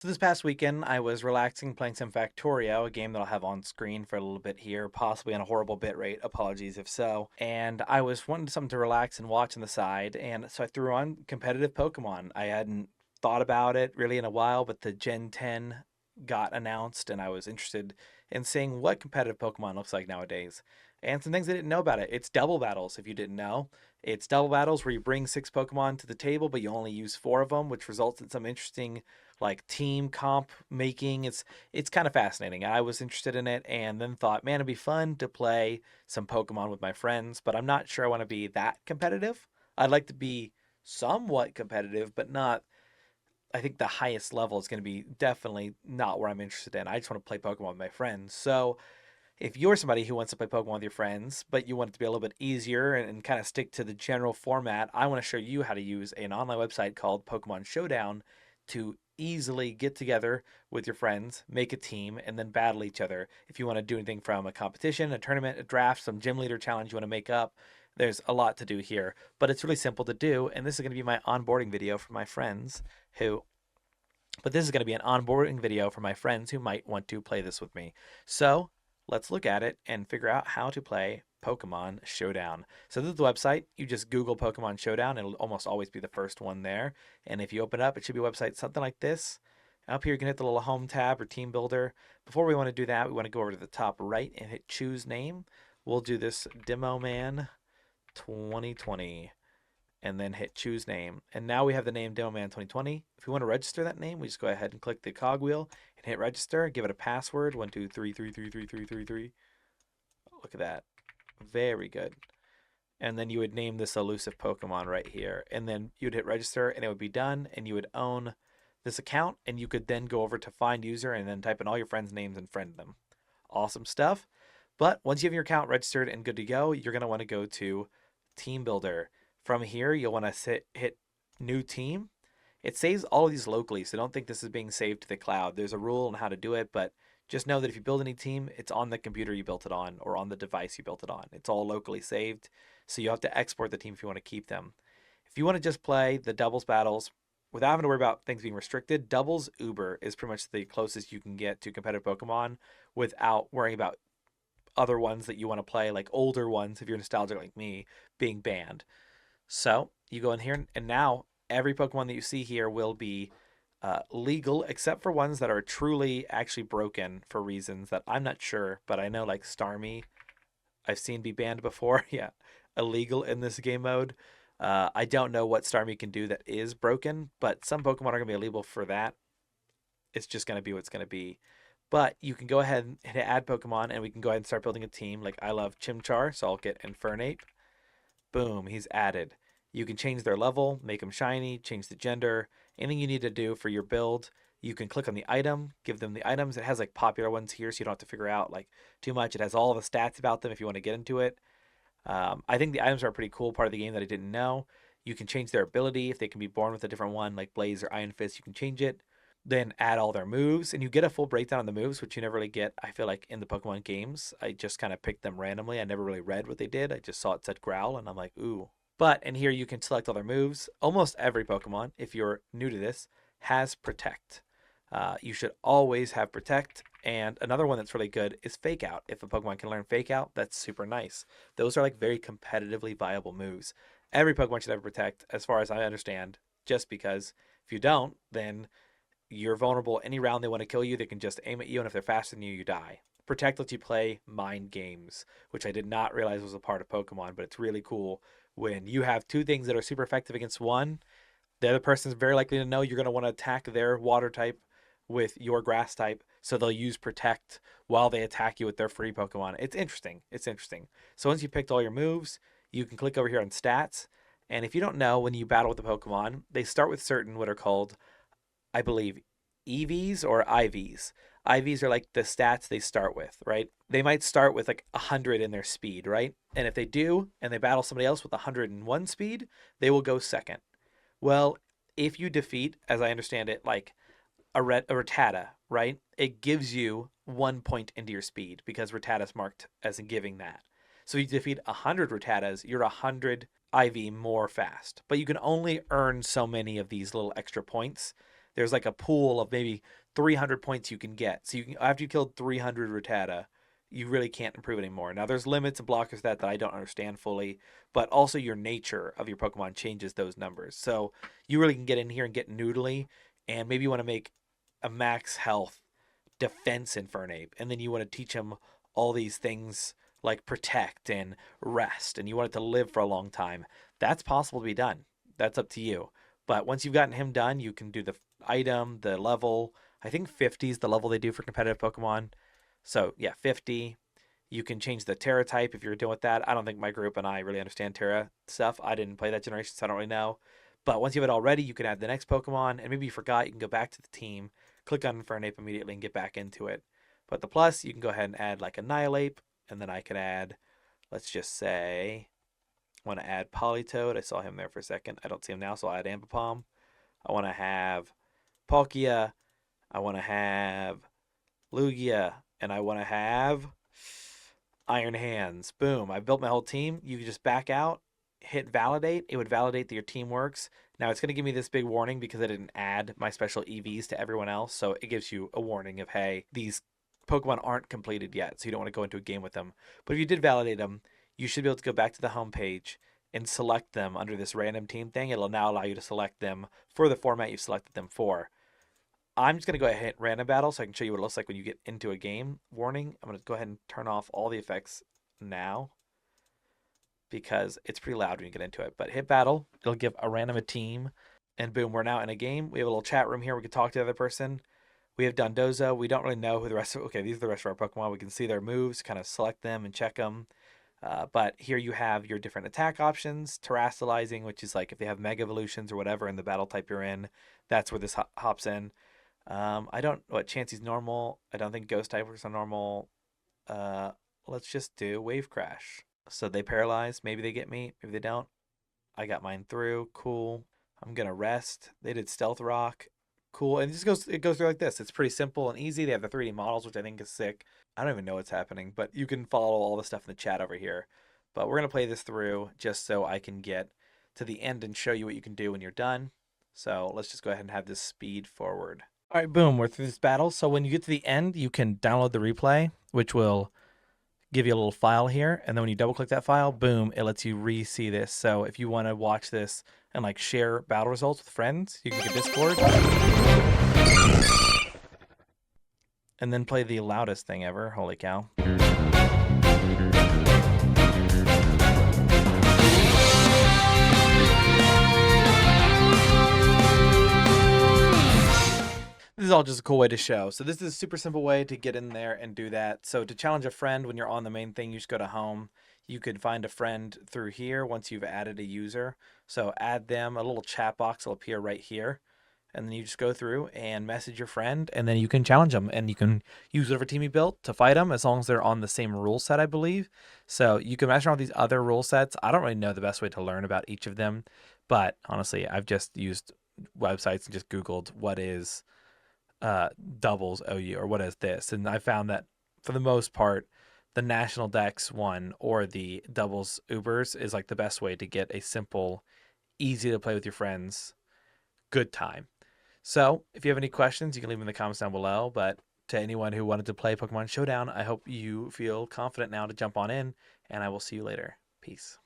So this past weekend, I was relaxing playing some Factorio, a game that I'll have on screen for a little bit here, possibly on a horrible bit rate. Apologies if so. And I was wanting something to relax and watch on the side, and so I threw on competitive Pokemon. I hadn't thought about it really in a while, but the Gen 10 got announced, and I was interested in seeing what competitive Pokemon looks like nowadays. And some things I didn't know about it. It's double battles, if you didn't know. It's double battles where you bring six Pokemon to the table, but you only use four of them, which results in some interesting like team comp making. It's kind of fascinating. I was interested in it and then thought, man, it'd be fun to play some Pokemon with my friends, but I'm not sure I want to be that competitive. I'd like to be somewhat competitive, but not. I think the highest level is going to be definitely not where I'm interested in. I just want to play Pokemon with my friends. So if you're somebody who wants to play Pokemon with your friends, but you want it to be a little bit easier and kind of stick to the general format, I want to show you how to use an online website called Pokemon Showdown to easily get together with your friends, make a team, and then battle each other. If you want to do anything from a competition, a tournament, a draft, some gym leader challenge you want to make up, there's a lot to do here. But it's really simple to do, and this is going to be my onboarding video for my friends who but this is going to be an onboarding video for my friends who might want to play this with me. So let's look at it and figure out how to play Pokemon Showdown. So this is the website. You just Google Pokemon Showdown. It'll almost always be the first one there. And if you open up, it should be a website something like this. Up here, you can hit the little home tab or team builder. Before we want to do that, we want to go over to the top right and hit choose name. We'll do this Demo Man 2020 and then hit choose name. And now we have the name Demoman 2020. If we want to register that name, we just go ahead and click the cogwheel and hit register. Give it a password 123333333. Look at that. Very good. And then you would name this elusive Pokemon right here. And then you'd hit register and it would be done. And you would own this account. And you could then go over to find user and then type in all your friends' names and friend them. Awesome stuff. But once you have your account registered and good to go, you're going to want to go to Team Builder. From here, you'll want to hit New Team. It saves all of these locally, so don't think this is being saved to the cloud. There's a rule on how to do it, but just know that if you build any team, it's on the computer you built it on or on the device you built it on. It's all locally saved, so you have to export the team if you want to keep them. If you want to just play the doubles battles without having to worry about things being restricted, doubles Uber is pretty much the closest you can get to competitive Pokemon without worrying about other ones that you want to play, like older ones, if you're nostalgic like me, being banned. So you go in here, and now every Pokemon that you see here will be legal, except for ones that are truly actually broken for reasons that I'm not sure. But I know, like Starmie, I've seen be banned before. Yeah, illegal in this game mode. I don't know what Starmie can do that is broken, but some Pokemon are going to be illegal for that. It's just going to be what's going to be. But you can go ahead and hit add Pokemon, and we can go ahead and start building a team. Like I love Chimchar, so I'll get Infernape. Boom, he's added. You can change their level, make them shiny, change the gender, anything you need to do for your build. You can click on the item, give them the items. It has like popular ones here, so you don't have to figure out like too much. It has all the stats about them if you want to get into it. I think the items are a pretty cool part of the game that I didn't know. You can change their ability if they can be born with a different one, like Blaze or Iron Fist. You can change it, then add all their moves, and you get a full breakdown on the moves, which you never really get. I feel like in the Pokemon games, I just kind of picked them randomly. I never really read what they did. I just saw it said Growl, and I'm like, ooh. But in here, you can select all their moves. Almost every Pokemon, if you're new to this, has Protect. You should always have Protect. And another one that's really good is Fake Out. If a Pokemon can learn Fake Out, that's super nice. Those are like very competitively viable moves. Every Pokemon should have Protect, as far as I understand, just because if you don't, then you're vulnerable any round they want to kill you. They can just aim at you, and if they're faster than you, you die. Protect lets you play mind games, which I did not realize was a part of Pokemon, but it's really cool when you have two things that are super effective against one. The other person is very likely to know you're going to want to attack their water type with your grass type, so they'll use Protect while they attack you with their free Pokemon. It's interesting. It's interesting. So once you've picked all your moves, you can click over here on stats. And if you don't know, when you battle with the Pokemon, they start with certain what are called, I believe, EVs or IVs. IVs are like the stats they start with, right? They might start with like 100 in their speed, right? And if they do, and they battle somebody else with 101 speed, they will go second. Well, if you defeat, as I understand it, like a Rattata, right? It gives you 1 point into your speed because Rattata's marked as in giving that. So you defeat 100 Rattatas, you're 100 IV more fast. But you can only earn so many of these little extra points there's like a pool of maybe 300 points you can get. So you can, after you killed 300 Rattata, you really can't improve anymore. Now there's limits and blockers to that I don't understand fully, but also your nature of your Pokemon changes those numbers. So you really can get in here and get noodly, and maybe you want to make a max health defense Infernape, and then you want to teach him all these things like protect and rest, and you want it to live for a long time. That's possible to be done. That's up to you. But once you've gotten him done, you can do the item, the level. I think 50 is the level they do for competitive Pokemon. So yeah, 50. You can change the Terra type if you're doing with that. I don't think my group and I really understand Terra stuff. I didn't play that generation, so I don't really know. But once you have it all ready, you can add the next Pokemon, and maybe you forgot, you can go back to the team, click on Infernape immediately, and get back into it. But the plus, you can go ahead and add like Annihilate, and then I could add, let's just say, I want to add Politoed. I saw him there for a second. I don't see him now, so I'll add Ambipom. I want to have Palkia. I want to have Lugia, and I want to have Iron Hands. Boom. I built my whole team. You can just back out, hit validate. It would validate that your team works. Now it's going to give me this big warning because I didn't add my special EVs to everyone else. So it gives you a warning of, hey, these Pokemon aren't completed yet, so you don't want to go into a game with them. But if you did validate them, you should be able to go back to the home page and select them under this random team thing. It'll now allow you to select them for the format you've selected them for. I'm just going to go ahead and hit random battle so I can show you what it looks like when you get into a game. Warning, I'm going to go ahead and turn off all the effects now because it's pretty loud when you get into it. But hit battle, it'll give a random a team, and boom, we're now in a game. We have a little chat room here. We can talk to the other person. We have Dondozo. We don't really know who the rest of... Okay, these are the rest of our Pokemon. We can see their moves, kind of select them and check them. But here you have your different attack options. Terastallizing, which is like if they have Mega Evolutions or whatever in the battle type you're in, that's where this hops in. I don't... What, Chansey's normal. I don't think Ghost types are normal. Let's just do Wave Crash. So they paralyze. Maybe they get me. Maybe they don't. I got mine through. Cool. I'm going to rest. They did Stealth Rock. Cool. And it goes through like this. It's pretty simple and easy. They have the 3D models, which I think is sick. I don't even know what's happening, but you can follow all the stuff in the chat over here. But we're going to play this through just so I can get to the end and show you what you can do when you're done. So let's just go ahead and have this speed forward. All right, boom. We're through this battle. So when you get to the end, you can download the replay, which will give you a little file here. And then when you double click that file, boom, it lets you re-see this. So if you want to watch this and like share battle results with friends, you can get Discord. And then play the loudest thing ever. Holy cow. This is all just a cool way to show. So this is a super simple way to get in there and do that. So to challenge a friend when you're on the main thing, you just go to home. You could find a friend through here once you've added a user. So add them, a little chat box will appear right here. And then you just go through and message your friend, and then you can challenge them, and you can use whatever team you built to fight them as long as they're on the same rule set, I believe. So you can mess around with these other rule sets. I don't really know the best way to learn about each of them, but honestly, I've just used websites and just Googled what is doubles OU or what is this, and I found that for the most part, the National Dex one or the doubles Ubers is like the best way to get a simple, easy to play with your friends, good time. So if you have any questions, you can leave them in the comments down below. But to anyone who wanted to play Pokemon Showdown, I hope you feel confident now to jump on in, and I will see you later. Peace.